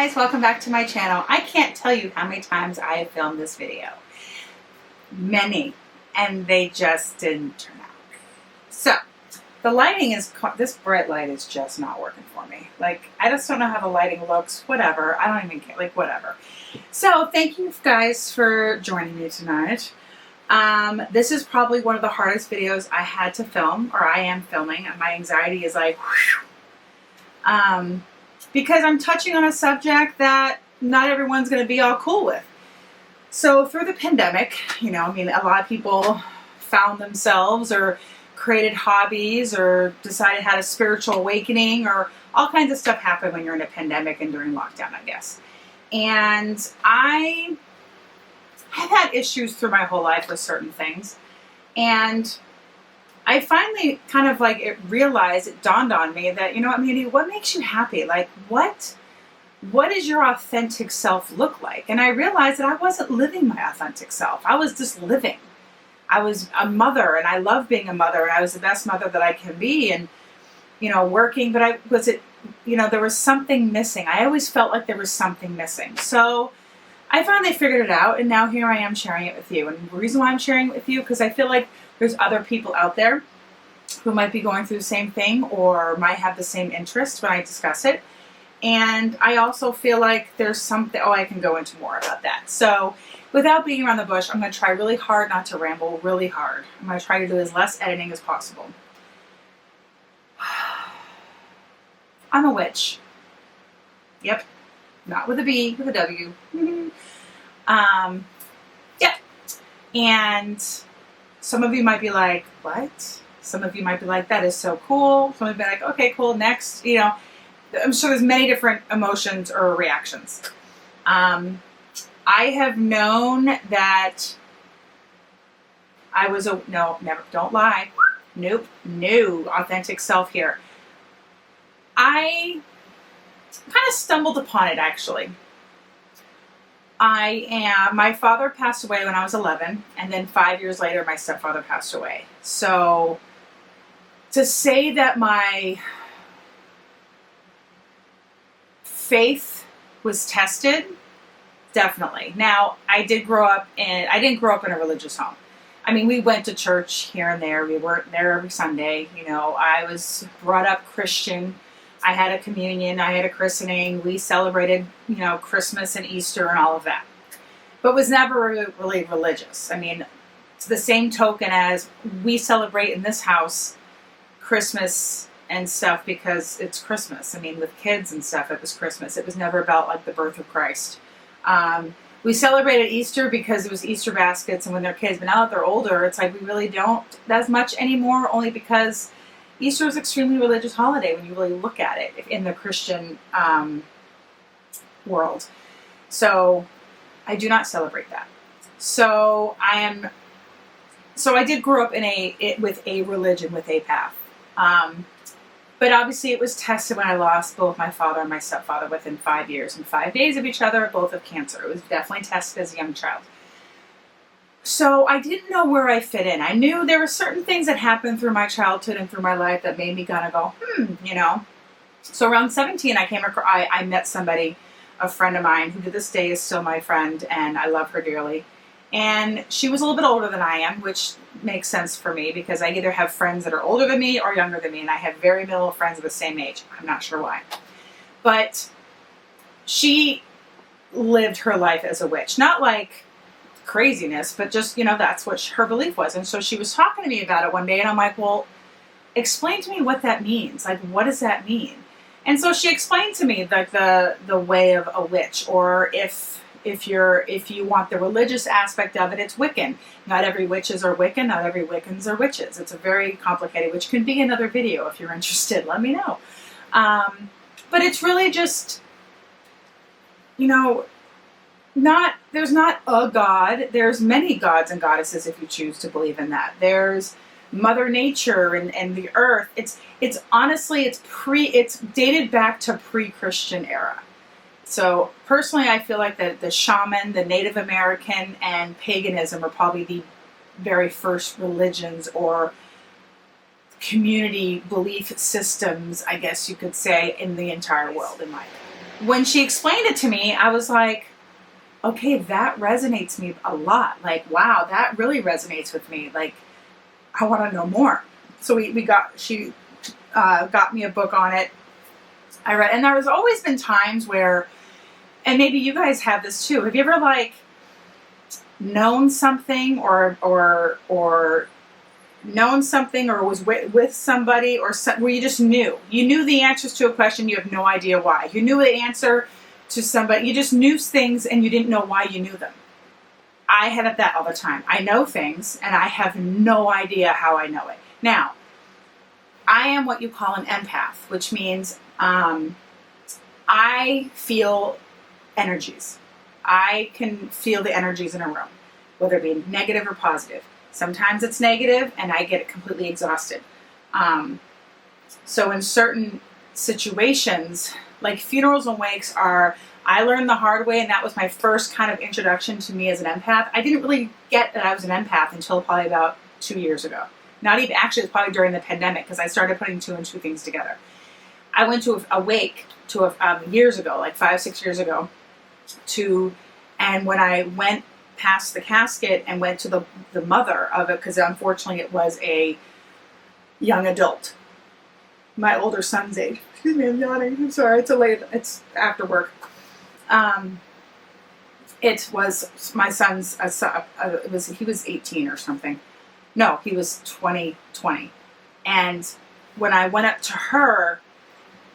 guys, welcome back to my channel. I can't tell you how many times I have filmed this video. Many, and they just didn't turn out. So, the lighting is, this bright light is just not working for me. Like, I just don't know how the lighting looks, whatever. I don't even care, like, whatever. So, thank you guys for joining me tonight. This is probably one of the hardest videos I had to film, or I am filming, and my anxiety is like, whew. Because I'm touching on a subject that not everyone's going to be all cool with. So through the pandemic, a lot of people found themselves or created hobbies or decided had a spiritual awakening, or all kinds of stuff happen when you're in a pandemic and during lockdown, I guess. And I have had issues through my whole life with certain things. And I finally kind of it dawned on me that, Mandy, what makes you happy? Like, what does your authentic self look like? And I realized that I wasn't living my authentic self. I was just living. I was a mother, and I love being a mother, and I was the best mother that I can be, and, working, but there was something missing. I always felt like there was something missing. So I finally figured it out, and now here I am sharing it with you. And the reason why I'm sharing it with you, because I feel like there's other people out there who might be going through the same thing or might have the same interest when I discuss it. And I also feel like there's something, I can go into more about that. So without being around the bush, I'm going to try really hard not to ramble really hard. I'm going to try to do as less editing as possible. I'm a witch. Yep. Not with a B, with a W. Yeah. And some of you might be like, what? Some of you might be like, that is so cool. Some of you might be like, okay, cool, next. I'm sure there's many different emotions or reactions. I have known that I was never, don't lie. Nope, no authentic self here. I kind of stumbled upon it, actually. My father passed away when I was 11, and then 5 years later, my stepfather passed away. So, to say that my faith was tested, definitely. Now, I didn't grow up in a religious home. I mean, we went to church here and there. We weren't there every Sunday. I was brought up Christian. I had a communion, I had a christening, we celebrated, Christmas and Easter and all of that. But was never really religious. I mean, it's the same token as we celebrate in this house Christmas and stuff because it's Christmas. I mean, with kids and stuff, it was Christmas. It was never about the birth of Christ. We celebrated Easter because it was Easter baskets and when they're kids, but now that they're older, it's like we really don't as much anymore, only because Easter is an extremely religious holiday when you really look at it in the Christian world. So I do not celebrate that. So I did grow up with a religion, with a path. But obviously it was tested when I lost both my father and my stepfather within 5 years and 5 days of each other, both of cancer. It was definitely tested as a young child. So I didn't know where I fit in. I knew there were certain things that happened through my childhood and through my life that made me kind of go, So around 17, I met somebody, a friend of mine, who to this day is still my friend, and I love her dearly. And she was a little bit older than I am, which makes sense for me because I either have friends that are older than me or younger than me, and I have very little friends of the same age. I'm not sure why. But she lived her life as a witch. Not like craziness, but just, that's what her belief was. And so she was talking to me about it one day, and I'm like, well, explain to me what that means. Like, what does that mean? And so she explained to me the way of a witch, or if you want the religious aspect of it, it's Wiccan. Not every witches are Wiccan, not every Wiccans are witches. It's a very complicated, which can be another video if you're interested, let me know. But it's really just, there's not a god. There's many gods and goddesses if you choose to believe in that. There's Mother Nature and the earth. It's honestly, it's dated back to pre-Christian era. So personally, I feel like the shaman, the Native American, and paganism are probably the very first religions or community belief systems, I guess you could say, in the entire world, in my opinion. when she explained it to me, I was like, okay, that resonates me a lot. Like, wow, that really resonates with me. Like, I want to know more. So she got me a book on it. I read, and there's always been times where, and maybe you guys have this too. Have you ever like known something or known something or was with somebody or where you just knew the answers to a question, you have no idea why. You knew the answer to somebody, you just knew things and you didn't know why you knew them. I have that all the time. I know things and I have no idea how I know it. Now, I am what you call an empath, which means I feel energies. I can feel the energies in a room, whether it be negative or positive. Sometimes it's negative and I get completely exhausted. So in certain situations, like funerals and wakes I learned the hard way, and that was my first kind of introduction to me as an empath. I didn't really get that I was an empath until probably about 2 years ago. Not even, actually, it was probably during the pandemic because I started putting two and two things together. I went to a wake years ago, like 5-6 years ago, and when I went past the casket and went to the mother of it, because unfortunately it was a young adult, my older son's age. Excuse me, I'm yawning. I'm sorry. It's after work. It was my son's. He was 18 or something. No, he was 20. And when I went up to her,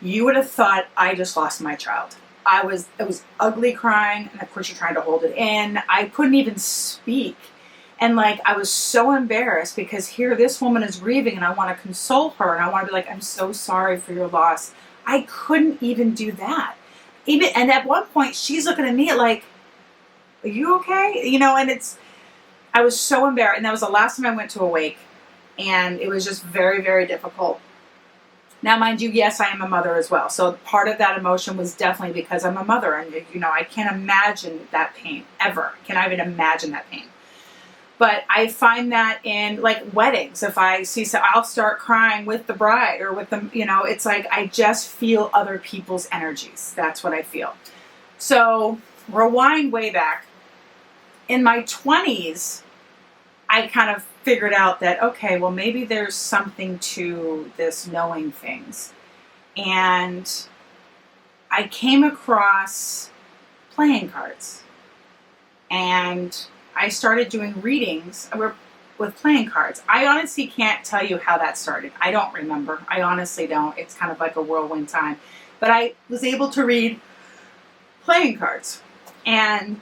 you would have thought I just lost my child. It was ugly crying, and of course you're trying to hold it in. I couldn't even speak. And like, I was so embarrassed because here this woman is grieving and I want to console her and I want to be like, I'm so sorry for your loss. I couldn't even do that. And at one point she's looking at me like, are you okay? You know, and I was so embarrassed. And that was the last time I went to a wake, and it was just very, very difficult. Now, mind you, yes, I am a mother as well. So part of that emotion was definitely because I'm a mother. And, you know, I can't imagine that pain ever. Can I even imagine that pain? But I find that in like weddings, if I see, so I'll start crying with the bride or with them, you know, it's like I just feel other people's energies. That's what I feel. So rewind way back. In my 20s, I kind of figured out that, okay, well, maybe there's something to this knowing things. And I came across playing cards. And I started doing readings with playing cards. I honestly can't tell you how that started. I don't remember. I honestly don't. It's kind of like a whirlwind time. But I was able to read playing cards. And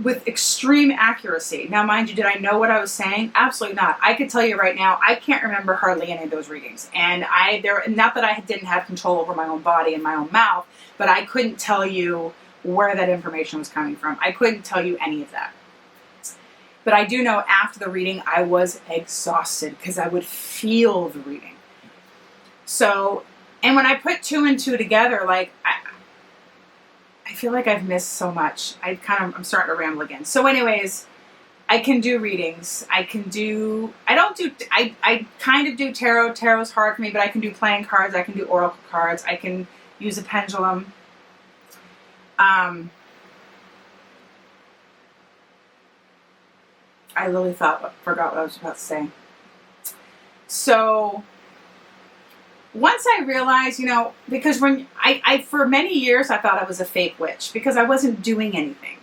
with extreme accuracy. Now, mind you, did I know what I was saying? Absolutely not. I could tell you right now, I can't remember hardly any of those readings. And not that I didn't have control over my own body and my own mouth, but I couldn't tell you where that information was coming from. I couldn't tell you any of that. But I do know after the reading, I was exhausted because I would feel the reading. So, and when I put two and two together, like, I feel like I've missed so much. I'm starting to ramble again. So anyways, I can do readings. I kind of do tarot. Tarot's hard for me, but I can do playing cards. I can do oracle cards. I can use a pendulum. I really forgot what I was about to say. So once I realized, you know, because when I for many years I thought I was a fake witch because I wasn't doing anything.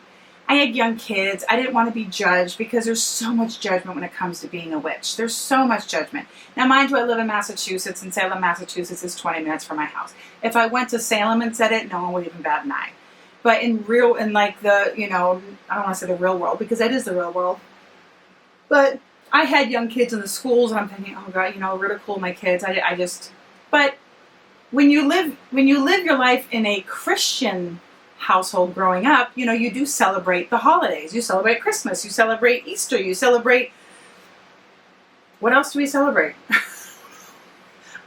I had young kids. I didn't want to be judged because there's so much judgment when it comes to being a witch. There's so much judgment. Now, mind you, I live in Massachusetts, and Salem, Massachusetts is 20 minutes from my house. If I went to Salem and said it, no one would even bat an eye. But in like the, you know, I don't want to say the real world because that is the real world. But I had young kids in the schools, and I'm thinking, oh God, you know, ridicule my kids. But when you live your life in a Christian household growing up, you know, you do celebrate the holidays. You celebrate Christmas. You celebrate Easter. You celebrate. What else do we celebrate?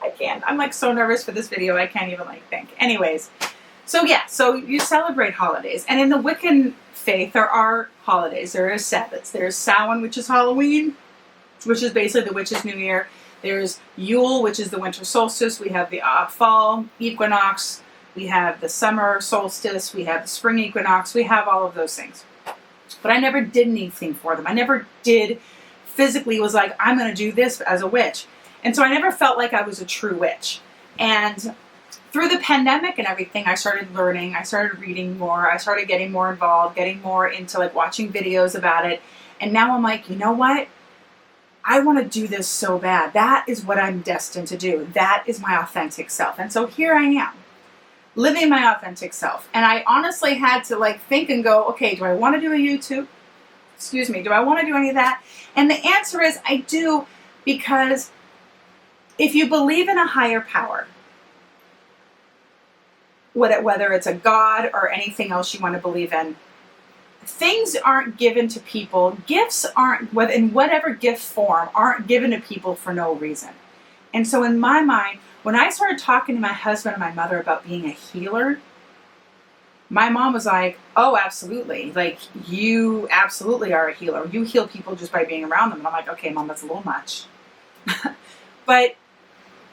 I can't. I'm like so nervous for this video. I can't even like think. Anyways, so yeah, so you celebrate holidays, and in the Wiccan faith, there are holidays. There are Sabbats. There's Samhain, which is Halloween, which is basically the witch's New Year. There's Yule, which is the winter solstice. We have the fall equinox, we have the summer solstice, we have the spring equinox, we have all of those things. But I never did anything for them. I never did physically was like, I'm going to do this as a witch. And so I never felt like I was a true witch. And through the pandemic and everything, I started learning, I started reading more, I started getting more involved, getting more into like watching videos about it. And now I'm like, you know what? I want to do this so bad. That is what I'm destined to do. That is my authentic self. And so here I am, living my authentic self. And I honestly had to like think and go, okay, do I want to do a YouTube? Excuse me, do I want to do any of that? And the answer is I do, because if you believe in a higher power, whether it's a God or anything else you want to believe in, things aren't given to people. Gifts aren't, in whatever gift form, aren't given to people for no reason. And so in my mind, when I started talking to my husband and my mother about being a healer, my mom was like, oh, absolutely. Like, you absolutely are a healer. You heal people just by being around them. And I'm like, okay, Mom, that's a little much. But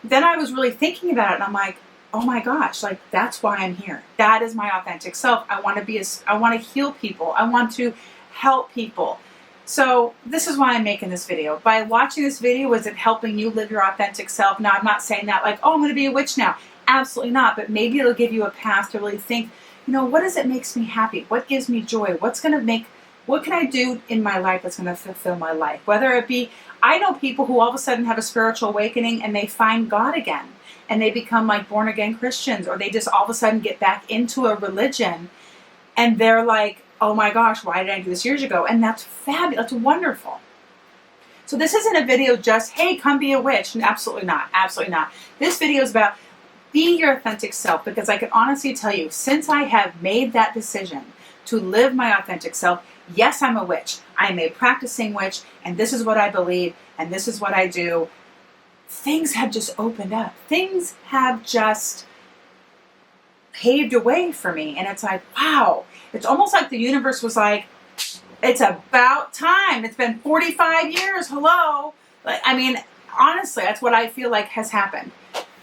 then I was really thinking about it, and I'm like, oh my gosh, like, that's why I'm here. That is my authentic self. I want to heal people. I want to help people. So this is why I'm making this video. By watching this video, is it helping you live your authentic self? Now, I'm not saying that like, oh, I'm going to be a witch now. Absolutely not. But maybe it'll give you a path to really think, you know, what is it makes me happy? What gives me joy? What can I do in my life that's going to fulfill my life? Whether it be, I know people who all of a sudden have a spiritual awakening and they find God again. And they become like born again Christians, or they just all of a sudden get back into a religion and they're like, oh my gosh, why did I do this years ago? And that's fabulous. That's wonderful. So this isn't a video just, hey, come be a witch. Absolutely not. Absolutely not. This video is about be your authentic self, because I can honestly tell you, since I have made that decision to live my authentic self, yes, I'm a witch. I am a practicing witch, and this is what I believe, and this is what I do. Things have just opened up. Things have just paved a way for me. And it's like, wow. It's almost like the universe was like, it's about time. It's been 45 years. Hello. Like, I mean, honestly, that's what I feel like has happened.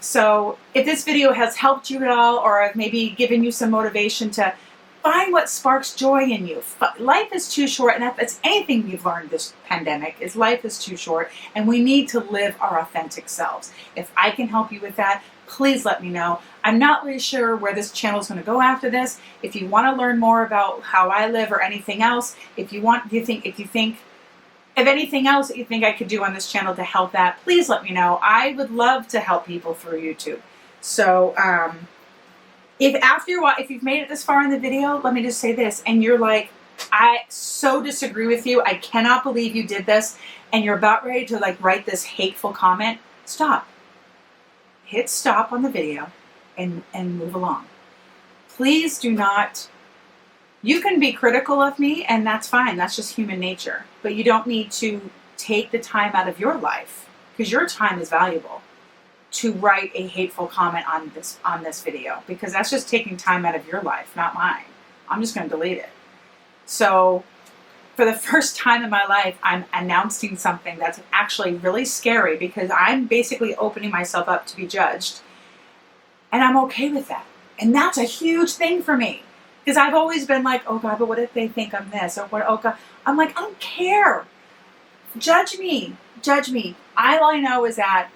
So if this video has helped you at all, or maybe given you some motivation to find what sparks joy in you. Life is too short, and if it's anything we've learned this pandemic, is life is too short, and we need to live our authentic selves. If I can help you with that, please let me know. I'm not really sure where this channel is going to go after this. If you want to learn more about how I live or anything else, if you think of anything else that you think I could do on this channel to help that, please let me know. I would love to help people through YouTube. So, if you've made it this far in the video, let me just say this, and you're like, I so disagree with you, I cannot believe you did this, and you're about ready to like write this hateful comment, stop. Hit stop on the video and move along. Please do not, you can be critical of me, and that's fine, that's just human nature, but you don't need to take the time out of your life, because your time is valuable, to write a hateful comment on this video, because that's just taking time out of your life, not mine. I'm just going to delete it. So for the first time in my life, I'm announcing something that's actually really scary, because I'm basically opening myself up to be judged, and I'm okay with that. And that's a huge thing for me, because I've always been like, oh God, but what if they think I'm this, or what? Oh God, I'm like, I don't care. Judge me, judge me. All I know is that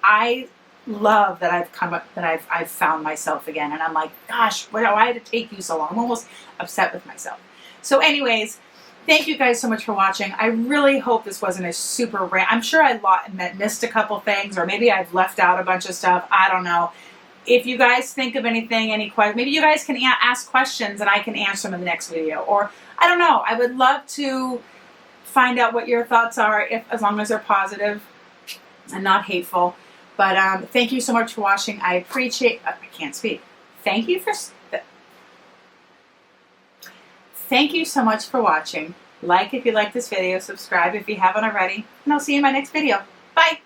I love that I've found myself again, and I'm like, gosh, why did it take you so long? I'm almost upset with myself. So anyways, thank you guys so much for watching. I really hope this wasn't a super rant. I'm sure I missed a couple things, or maybe I've left out a bunch of stuff. I don't know. If you guys think of anything, any questions, maybe you guys can ask questions and I can answer them in the next video. Or I don't know. I would love to find out what your thoughts are, as long as they're positive and not hateful. But thank you so much for watching. I appreciate, I can't speak. Thank you so much for watching. Like if you like this video, subscribe if you haven't already, and I'll see you in my next video. Bye.